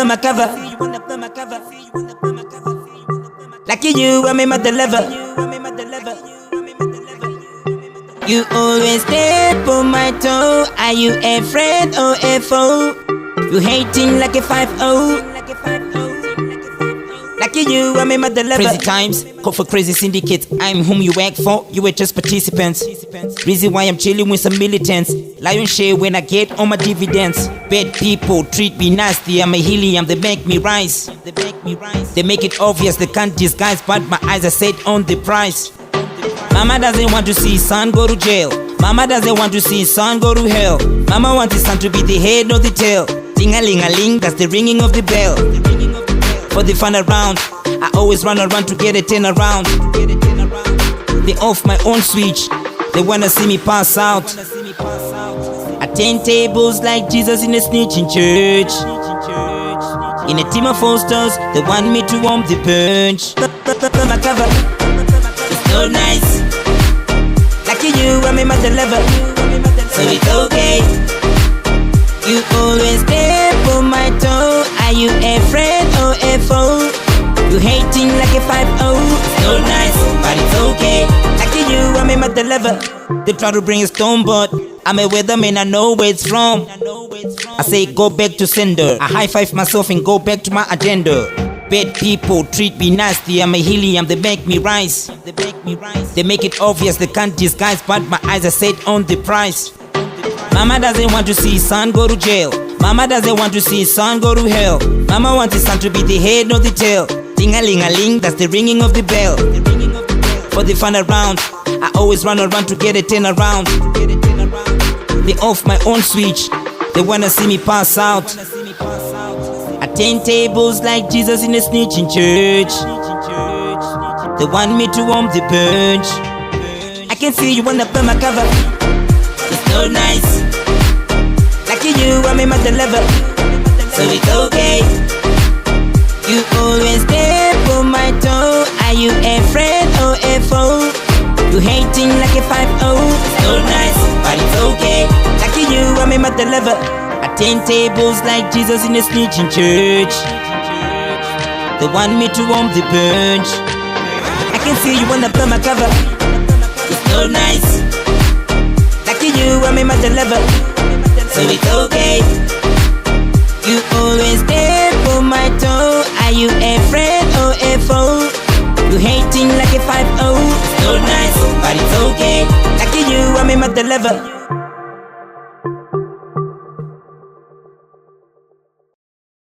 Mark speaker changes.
Speaker 1: my cover. Lucky you, I'm my deliver. You always step on my toe. Are you a friend or a foe? You hating like a 5-0. Lucky you, I'm my deliver. Crazy times, call for crazy syndicates. I'm whom you work for, you were just participants. Reason why I'm chilling with some militants. Lion share when I get all my dividends. Bad people treat me nasty, I'm a helium, they make me rise. They make it obvious, they can't disguise, but my eyes are set on the price. Mama doesn't want to see son go to jail. Mama doesn't want to see son go to hell. Mama wants his son to be the head or the tail. Ding-a-ling-a-ling, that's the ringing of the bell. For the fun around, I always run around to get a 10 around. They off my own switch, they wanna see me pass out. I turn tables like Jesus in a snitching church. In a team of posters, they want me to warm the punch. My cover, it's so nice. Lucky you, I'm in my deliver. So it's okay. You always step on my toe. Are you a friend or a foe? You hating like a 5-0. So nice, but it's okay. Lucky you, I'm in my deliver. They try to bring a stone, but I'm a weatherman, I know where it's from. I say go back to sender. I high five myself and go back to my agenda. Bad people treat me nasty, I'm a helium, they make me rise. They make it obvious, they can't disguise, but my eyes are set on the price. Mama doesn't want to see son go to jail. Mama doesn't want to see son go to hell. Mama wants his son to be the head or the tail. Ding-a-ling-a-ling, that's the ringing of the bell. For the fun around, I always run around to get a 10 around. They off my own switch, they wanna see me pass out. I turn tables like Jesus in a snitching church. They want me to warm the punch. I can see you wanna burn my cover. It's so nice. Lucky you, I'm in my deliver. So it's okay. You always step on my toe. Are you a friend or a foe? You hating like a 5-0. So nice, but it's okay. Lucky you, I'm in my deliver. I turn tables like Jesus in a snitching church. They want me to warm the punch. I can see you wanna blow my cover. It's so nice. Lucky you, I'm in my deliver. So it's okay. You always step on my toe. Are you a friend or a foe? You hating like a 5-0. So nice, but it's okay. Lucky you, I'm in my deliver.